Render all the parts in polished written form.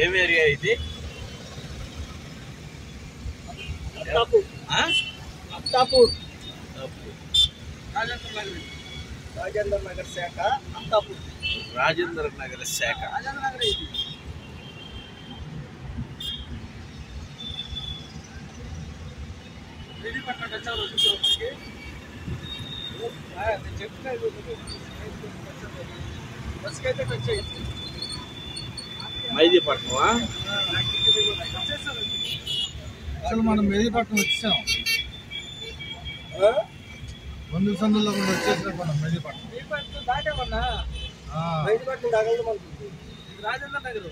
ఏం ఏరియా ఇది? అత్తాపూర్ రాజేంద్ర నగర్ శాఖ అత్తాపూర్. రాజేంద్ర నగర్ శాఖ. మైదీపట్నమా? అసలు మనం మెహదీపట్నం వచ్చేసాం. ముందు సందులో కూడా వచ్చేసాం మనం మెహదీపట్నం దాటేమన్నా. మెహదీపట్నం దాగలదు మనకి. రాజేంద్ర నగర్.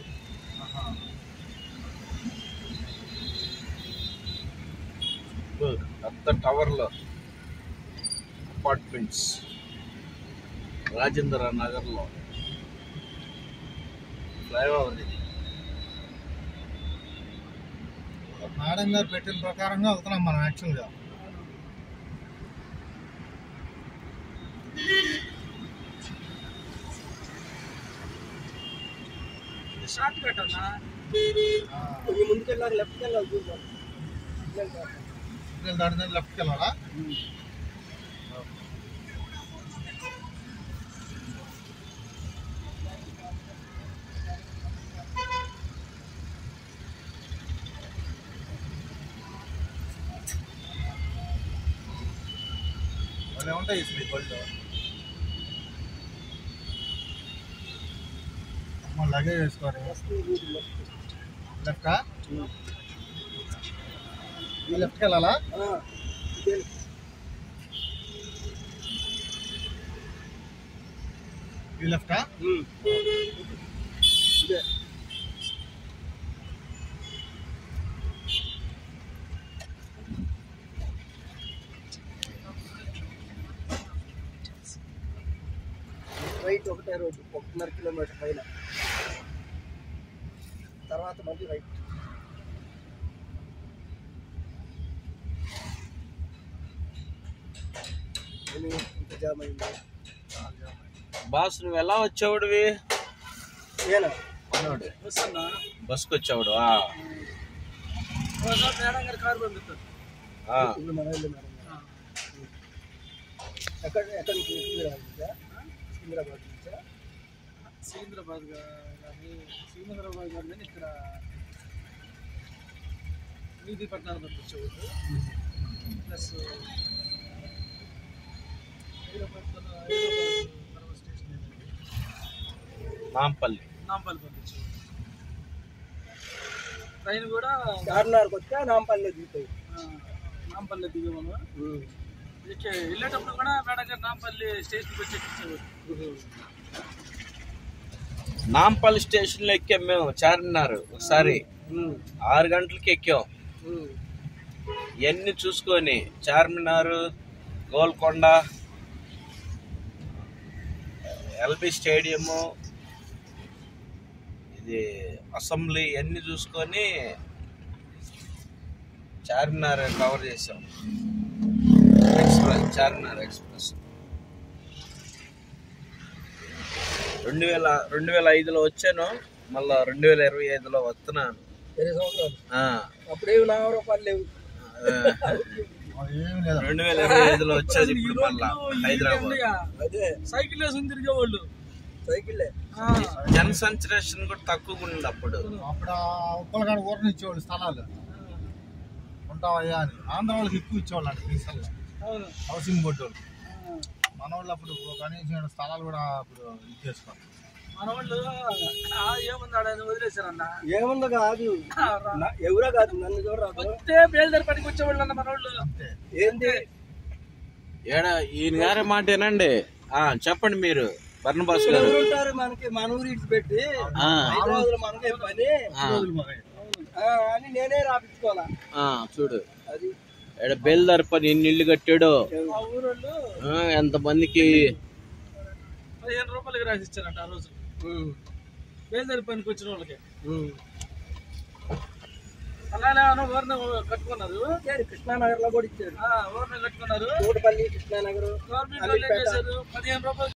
కొత్త టవర్లో అపార్ట్మెంట్స్ రాజేంద్ర నగర్లో ఫ్లైఓవర్ ఇది. మేడం గారు పెట్టిన ప్రకారంగా వెళ్తున్నాం మనం యాక్చువల్గా. షార్ట్ కట్ అన్నా. ముందుకెళ్ళాలి, లెఫ్ట్కి వెళ్ళాలి. చూద్దాం దాని లెఫ్ట్కి వెళ్ళాలా? ఏముంటాయి ఈ గోల్డ్ లగేజ్ వేసుకోవాలి. లెఫ్టా? ఈ లెఫ్ట్కి వెళ్ళాలా? ఈ లెఫ్టా? రైట్ ఒకటే రోడ్డు, 1.5 కిలోమీటర్ పైన, తర్వాత మళ్ళీ రైట్. జామ్ అయింది. బాస్ నువ్వు ఎలా వచ్చావుడివి? బస్కి వచ్చావుడు. మేడం గారు కారు పంపిస్తారు. ఎక్కడి నుంచి? సికింద్రాబాద్ నుంచా? సికింద్రాబాద్ కానీ ఇక్కడ మెహదీపట్నానికి పంపించేవాళ్ళు. ప్లస్ స్టేషన్ నాంపల్లి పంపించేవాళ్ళు. ట్రైన్ కూడా చార్మినార్కి వచ్చా నాంపల్లి దిగుతాయి. నాంపల్లి దిగమను వెళ్ళేటప్పుడు కూడా మేడం గారు నాంపల్లి స్టేషన్కి వచ్చి ఎక్కించేవాళ్ళు. నాంపల్లి స్టేషన్ లో ఎక్కాం మేము. చార్మినార్ ఒకసారి 6 గంటలకి ఎక్కాం. ఇవన్నీ చూసుకొని చార్మినార్, గోల్కొండ, ఎల్బీ స్టేడియము, ఇది అసెంబ్లీ ఇవన్నీ చూసుకొని చార్మినార్ కవర్ చేసాం. ఎక్స్ప్రెస్, చార్మినార్ ఎక్స్ప్రెస్ 2005లో వచ్చాను. మళ్ళా 2025లో వస్తున్నాను. 2025లో వచ్చేది ఇప్పుడు మళ్ళా హైదరాబాద్. సైకిల్ వేసుకుని తిరిగేవాళ్ళు. సైకిల్ జనసంచరేషన్ కూడా తక్కువగా ఉంది అప్పుడు. ఉప్పలకాడ ఊరిని ఇచ్చేవాళ్ళు స్థలాలు. ఉంటావయ్యా అని ఆంధ్ర వాళ్ళకి ఎక్కువ ఇచ్చేవాళ్ళు అంటే రీసెంట్గా హౌసింగ్ బోర్డు వాళ్ళు. మన వాళ్ళు అప్పుడు కనీసం స్థలాలు కూడా అప్పుడు ఇచ్చేసుకోవాలి. మన వాళ్ళు ఏముంది వదిలేశారన్న. ఏముందో కాదు, ఎవరో కాదు, నన్ను చూడరాదు. బేల్దారి పనికి వచ్చేవాళ్ళు అన్న మన వాళ్ళు. ఏంటి ఈయన గారి మాట ఏనండి. చెప్పండి మీరు. బర్ణబాస్ గారు ఉంటారు మనకి, మన ఊరు ఇటు పెట్టి 5 రోజులు మనకే పని అని నేనే రాపించుకోవాలా. చూడు బేల్దారి పని ఎన్ని ఇల్లు కట్టాడో. ఎంత మందికి 15 రూపాయలకి రాసిచ్చారంట ఆ రోజు బేల్దారి పనికి వచ్చిన వాళ్ళకి. అలానే ఊరిని కట్టుకున్నారు. కృష్ణానగర్ లో కూడా ఇచ్చారు. ఊరిని కట్టుకున్నారు. కోటిపల్లి, కృష్ణానగర్. గవర్నమెంట్ వాళ్ళు ఏం చేశారు? 15 రూపాయలు